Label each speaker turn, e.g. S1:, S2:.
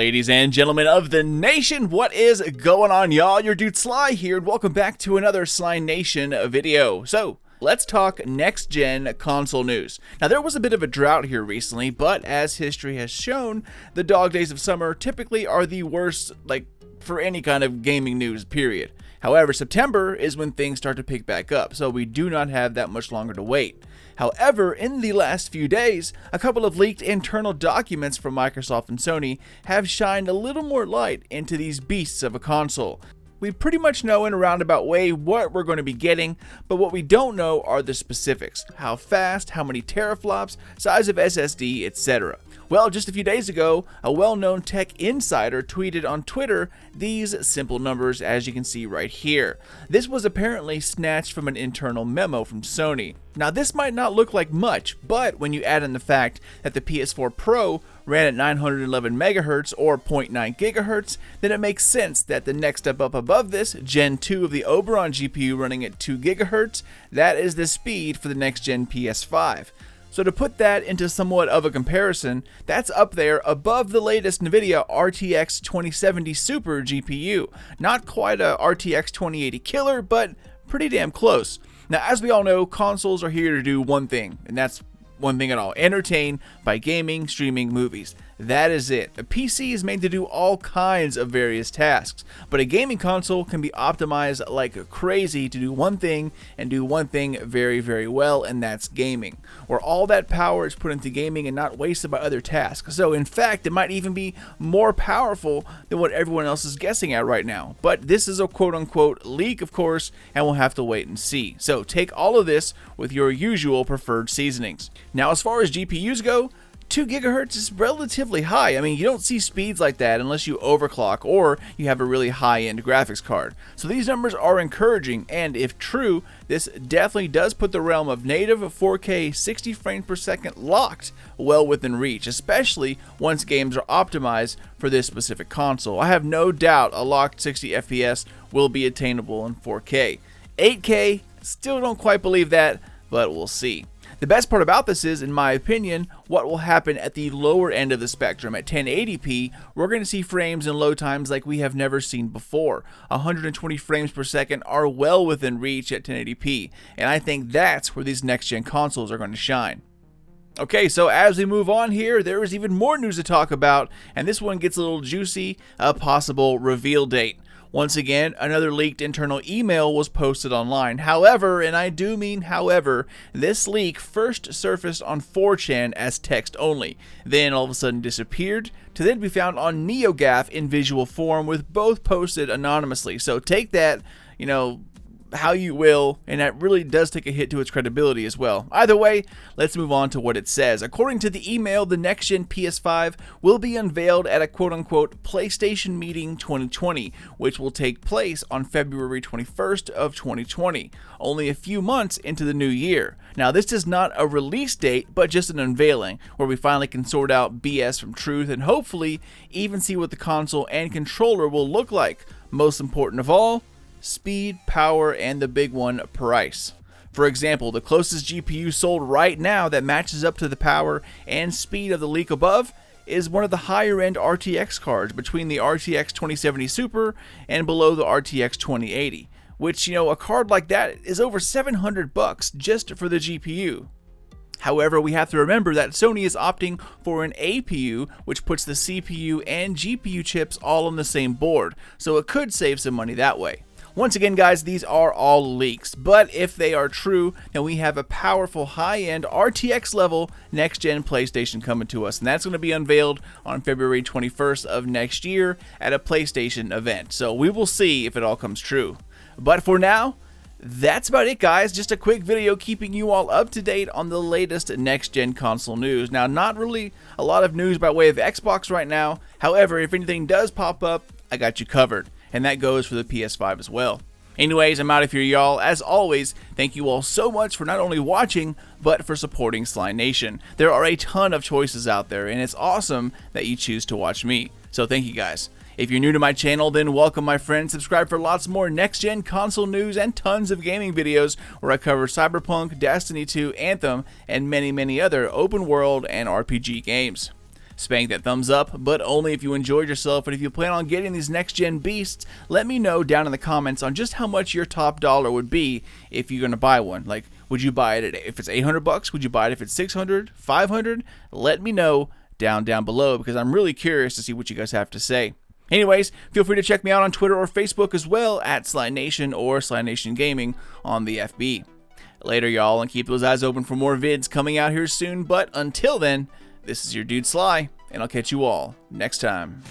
S1: Ladies and gentlemen of the nation, what is going on, y'all? Your dude Sly here, and welcome back to another Sly Nation video. So, let's talk next-gen console news. Now, there was a bit of a drought here recently, but as history has shown, the dog days of summer typically are the worst, for any kind of gaming news, period. However, September is when things start to pick back up, so we do not have that much longer to wait. However, in the last few days, a couple of leaked internal documents from Microsoft and Sony have shined a little more light into these beasts of a console. We pretty much know in a roundabout way what we're going to be getting, but what we don't know are the specifics. How fast, how many teraflops, size of SSD, etc. Well, just a few days ago, a well-known tech insider tweeted on Twitter these simple numbers, as you can see right here. This was apparently snatched from an internal memo from Sony. Now, this might not look like much, but when you add in the fact that the PS4 Pro ran at 911 MHz or 0.9 GHz, then it makes sense that the next step up above this, Gen 2 of the Oberon GPU running at 2 GHz, that is the speed for the next gen PS5. So to put that into somewhat of a comparison, that's up there above the latest NVIDIA RTX 2070 Super GPU. Not quite a RTX 2080 killer, but pretty damn close. Now, as we all know, consoles are here to do one thing, and that's one thing at all: entertain by gaming, streaming, movies. That is it. A PC is made to do all kinds of various tasks, but a gaming console can be optimized like crazy to do one thing and do one thing very, very well, and that's gaming, where all that power is put into gaming and not wasted by other tasks. So in fact, it might even be more powerful than what everyone else is guessing at right now. But this is a quote-unquote leak, of course, and we'll have to wait and see. So take all of this with your usual preferred seasonings. Now, as far as GPUs go, 2 GHz is relatively high. I mean, you don't see speeds like that unless you overclock or you have a really high-end graphics card. So these numbers are encouraging, and if true, this definitely does put the realm of native 4K 60 frames per second locked well within reach, especially once games are optimized for this specific console. I have no doubt a locked 60 FPS will be attainable in 4K. 8K, still don't quite believe that, but we'll see. The best part about this is, in my opinion, what will happen at the lower end of the spectrum. At 1080p, we're going to see frames and load times like we have never seen before. 120 frames per second are well within reach at 1080p, and I think that's where these next-gen consoles are going to shine. Okay, so as we move on here, there is even more news to talk about, and this one gets a little juicy: a possible reveal date. Once again, another leaked internal email was posted online. However, and I do mean however, this leak first surfaced on 4chan as text only, then all of a sudden disappeared, to then be found on NeoGAF in visual form, with both posted anonymously. So take that, how you will, and that really does take a hit to its credibility as well. Either way, let's move on to what it says. According to the email, the next-gen PS5 will be unveiled at a quote-unquote PlayStation Meeting 2020, which will take place on February 21st of 2020, only a few months into the new year. Now, this is not a release date, but just an unveiling, where we finally can sort out BS from truth and hopefully even see what the console and controller will look like. Most important of all, speed, power, and the big one, price. For example, the closest GPU sold right now that matches up to the power and speed of the leak above is one of the higher end RTX cards, between the RTX 2070 Super and below the RTX 2080, which, a card like that is over $700 just for the GPU. However, we have to remember that Sony is opting for an APU, which puts the CPU and GPU chips all on the same board, so it could save some money that way. Once again, guys, these are all leaks, but if they are true, then we have a powerful high-end RTX level next-gen PlayStation coming to us, and that's going to be unveiled on February 21st of next year at a PlayStation event. So we will see if it all comes true. But for now, that's about it, guys. Just a quick video keeping you all up to date on the latest next-gen console news. Now, not really a lot of news by way of Xbox right now. However, if anything does pop up, I got you covered. And that goes for the PS5 as well. Anyways, I'm out of here, y'all. As always, thank you all so much for not only watching, but for supporting Sly Nation. There are a ton of choices out there, and it's awesome that you choose to watch me. So thank you, guys. If you're new to my channel, then welcome, my friend. Subscribe for lots more next-gen console news and tons of gaming videos where I cover Cyberpunk, Destiny 2, Anthem, and many, many other open world and RPG games. spank that thumbs up, but only if you enjoyed yourself. And if you plan on getting these next-gen beasts, let me know down in the comments on just how much your top dollar would be if you're going to buy one. Like, would you buy it if it's $800? Would you buy it if it's $600, $500? Let me know down below, because I'm really curious to see what you guys have to say. Anyways, feel free to check me out on Twitter or Facebook as well, at SlyNation or SlyNation Gaming on the FB. Later, y'all, and keep those eyes open for more vids coming out here soon. But until then, this is your dude Sly, and I'll catch you all next time.